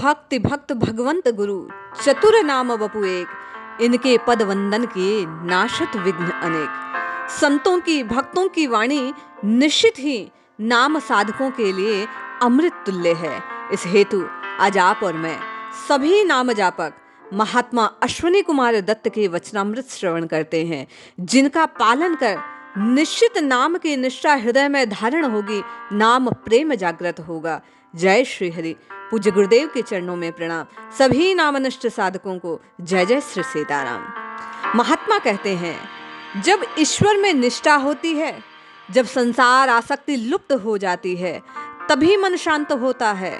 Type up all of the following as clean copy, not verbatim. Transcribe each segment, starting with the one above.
भक्ति भक्त भगवंत गुरु, चतुर नाम बपु एक, इनके पद वंदन किए नाशत विघ्न अनेक। संतों की भक्तों की वाणी निश्चित ही नाम साधकों के लिए अमृत तुल्य है। इस हेतु आज आप और मैं सभी नाम जापक महात्मा अश्विनी कुमार दत्त के वचनामृत श्रवण करते हैं, जिनका पालन कर निश्चित नाम की निष्ठा हृदय में धारण होगी, नाम प्रेम जागृत होगा। जय श्री हरि। पूज्य गुरुदेव के चरणों में प्रणाम। सभी नामनिष्ठ साधकों को जय जय श्री सीताराम। महात्मा कहते हैं, जब ईश्वर में निष्ठा होती है, जब संसार आसक्ति लुप्त हो जाती है, तभी मन शांत होता है।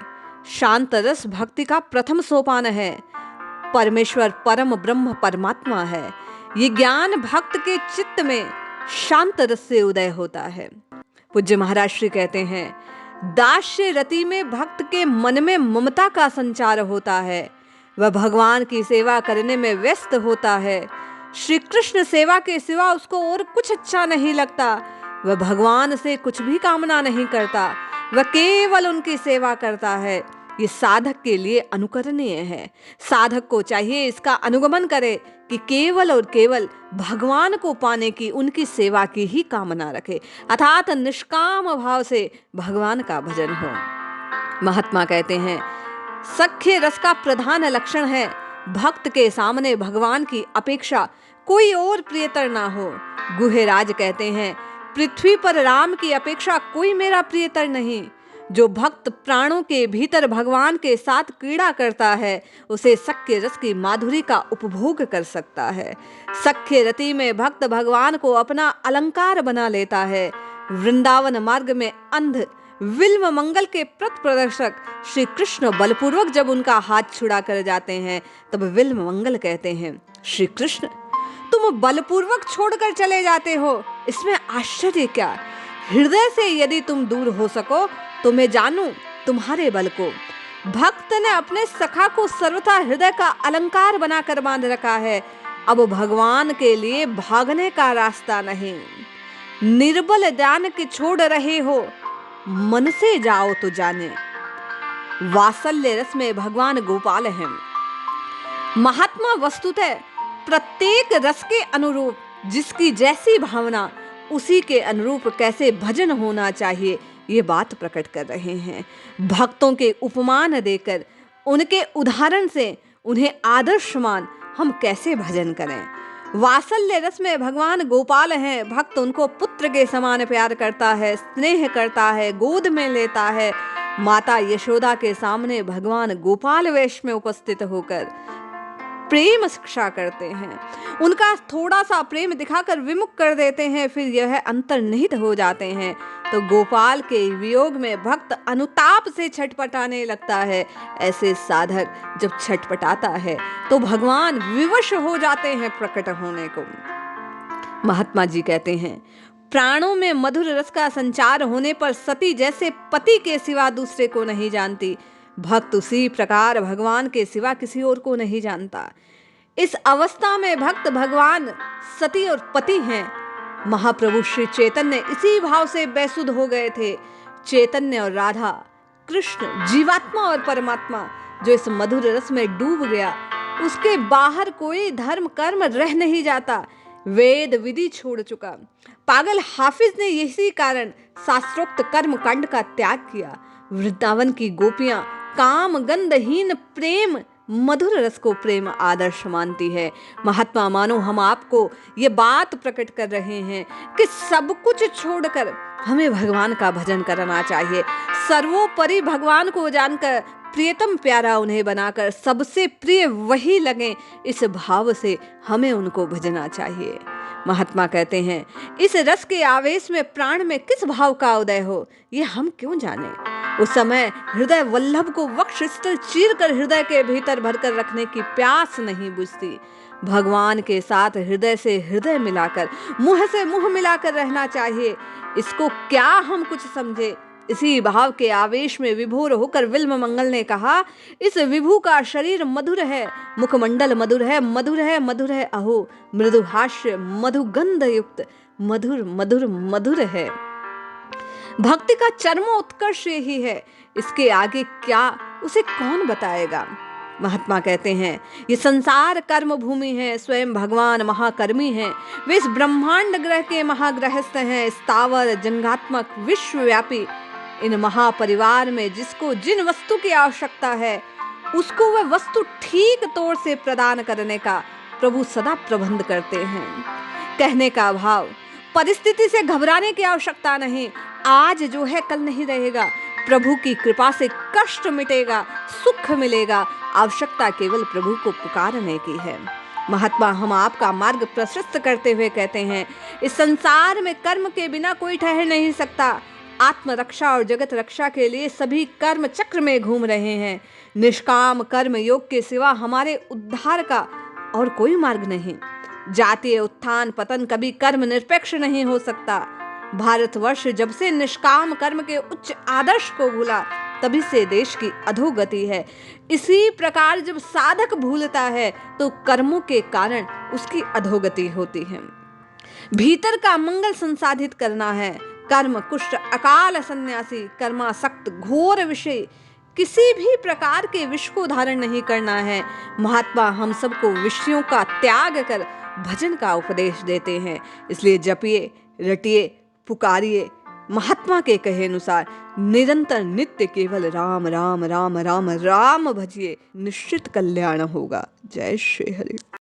शांत रस भक्ति का प्रथम सोपान है। परमेश्वर परम ब्रह्म परमात्मा है। ये ज्ञान भक्त के चित्त में शांत रस से उदय होता है। पूज्य महाराज श्री कहते हैं, दास्य रति में भक्त के मन में ममता का संचार होता है। वह भगवान की सेवा करने में व्यस्त होता है। श्री कृष्ण सेवा के सिवा उसको और कुछ अच्छा नहीं लगता। वह भगवान से कुछ भी कामना नहीं करता, वह केवल उनकी सेवा करता है। ये साधक के लिए अनुकरणीय है। साधक को चाहिए इसका अनुगमन करे कि केवल और केवल भगवान को पाने की, उनकी सेवा की ही कामना रखे, अर्थात निष्काम भाव से भगवान का भजन हो। महात्मा कहते हैं, सख्य रस का प्रधान लक्षण है भक्त के सामने भगवान की अपेक्षा कोई और प्रियतर ना हो। गुहेराज कहते हैं, पृथ्वी पर राम की अपेक्षा कोई मेरा प्रियतर नहीं। जो भक्त प्राणों के भीतर भगवान के साथ क्रीड़ा करता है, उसे सख्य रस की माधुरी का उपभोग कर सकता है। सख्य रति में भक्त भगवान को अपना अलंकार बना लेता है। वृंदावन मार्ग में अंध विल्व मंगल के पथ प्रदर्शक श्री कृष्ण बलपूर्वक जब उनका हाथ छुड़ा कर जाते हैं, तब विल्व मंगल कहते हैं, श्री कृष्ण तुम बलपूर्वक छोड़कर चले जाते हो, इसमें आश्चर्य क्या। हृदय से यदि तुम दूर हो सको तो मैं जानूं तुम्हारे बल को। भक्त ने अपने सखा को सर्वथा हृदय का अलंकार बनाकर बांध रखा है। अब भगवान के लिए भागने का रास्ता नहीं। निर्बल जान के छोड़ रहे हो, मन से जाओ तो जाने। वात्सल्य रस में भगवान गोपाल हैं। महात्मा वस्तुतः प्रत्येक रस के अनुरूप जिसकी जैसी भावना, उसी के अनुरूप कैसे भजन होना चाहिए, ये बात प्रकट कर रहे हैं। भक्तों के उपमान देकर, उनके उदाहरण से उन्हें आदर्श मान हम कैसे भजन करें। वात्सल्य रस में भगवान गोपाल हैं। भक्त उनको पुत्र के समान प्यार करता है, स्नेह करता है, गोद में लेता है। माता यशोदा के सामने भगवान गोपाल वेश में उपस्थित होकर प्रेम शिक्षा करते हैं। उनका थोड़ा सा प्रेम दिखाकर विमुख कर देते हैं, फिर यह अंतर्निहित हो जाते हैं। तो गोपाल के वियोग में भक्त अनुताप से छटपटाने लगता है। ऐसे साधक जब छटपटाता है तो भगवान विवश हो जाते हैं प्रकट होने को। महात्मा जी कहते हैं, प्राणों में मधुर रस का संचार होने पर सती जैसे पति के सिवा दूसरे को नहीं जानती, भक्त उसी प्रकार भगवान के सिवा किसी और को नहीं जानता। इस अवस्था में भक्त भगवान सती और पति हैं। महाप्रभु श्री चैतन्य इसी भाव से बेसुध हो गए थे। चैतन्य और राधा, कृष्ण जीवात्मा और परमात्मा, जो इस मधुर रस में डूब गया, उसके बाहर कोई धर्म कर्म रह नहीं जाता। वेद विधि छोड़ चुका। पागल हाफिज ने इसी कारण शास्त्रोक्त कर्म कांड का त्याग किया। वृंदावन की गोपियां काम गंधहीन प्रेम मधुर रस को प्रेम आदर्श मानती है। महात्मा मानो हम आपको ये बात प्रकट कर रहे हैं कि सब कुछ छोड़कर हमें भगवान का भजन करना चाहिए। सर्वोपरि भगवान को जानकर, प्रियतम प्यारा उन्हें बनाकर सबसे प्रिय वही लगे, इस भाव से हमें उनको भजना चाहिए। महात्मा कहते हैं, इस रस के आवेश में प्राण में किस भाव का उदय हो, ये हम क्यों जाने। उस समय हृदय वल्लभ को वक्ष स्थल चीर कर हृदय के भीतर भरकर रखने की प्यास नहीं बुझती। भगवान के साथ हृदय से हृदय मिलाकर, मुंह से मुंह मिलाकर रहना चाहिए। इसको क्या हम कुछ समझे। इसी भाव के आवेश में विभोर होकर विल्व मंगल ने कहा, इस विभु का शरीर मधुर है, मुखमंडल मधुर है, मधुर है, मधुर है, अहो मृदुहास्य मधुगंध युक्त, मधुर मधुर मधुर है। भक्ति का चरमोत्कर्ष यही है इसके आगे क्या उसे कौन बताएगा। महात्मा कहते हैं, ये संसार कर्म भूमि है, स्वयं भगवान महाकर्मी हैं। वे इस ब्रह्मांड ग्रह के महागृहस्थ हैं, स्थावर जंगात्मक विश्वव्यापी। इन महापरिवार में जिसको जिन वस्तु की आवश्यकता है उसको वह वस्तु ठीक तौर से प्रदान करने का प्रभु सदा प्रबंध करते हैं। कहने का भाव, परिस्थिति से घबराने की आवश्यकता नहीं। आज जो है कल नहीं रहेगा। प्रभु की कृपा से कष्ट मिटेगा, सुख मिलेगा। आवश्यकता केवल प्रभु को पुकारने की है। महात्मा हम आपका मार्ग प्रशस्त करते हुए कहते हैं, इस संसार में कर्म के बिना कोई ठहर नहीं सकता। आत्मरक्षा और जगत रक्षा के लिए सभी कर्म चक्र में घूम रहे हैं। निष्काम कर्म योग के सिवा हमारे उद्धार का और कोई मार्ग नहीं। जातीय उत्थान पतन कभी कर्म निरपेक्ष नहीं हो सकता। भारतवर्ष जब से निष्काम कर्म के उच्च आदर्श को भूला, तभी से देश की अधोगति है। इसी प्रकार जब साधक भूलता है तो कर्मों के कारण उसकी अधोगति होती है। भीतर का मंगल संसाधित करना है। कर्म कुष्ठ अकाल सन्यासी, कर्मासक्त घोर विषय, किसी भी प्रकार के विष को धारण नहीं करना है। महात्मा हम सबको विषयों का त्याग कर भजन का उपदेश देते हैं। इसलिए जपिए, रटिए, पुकारिए। महात्मा के कहे अनुसार निरंतर नित्य केवल राम राम राम राम राम भजिए, निश्चित कल्याण होगा। जय श्री हरि।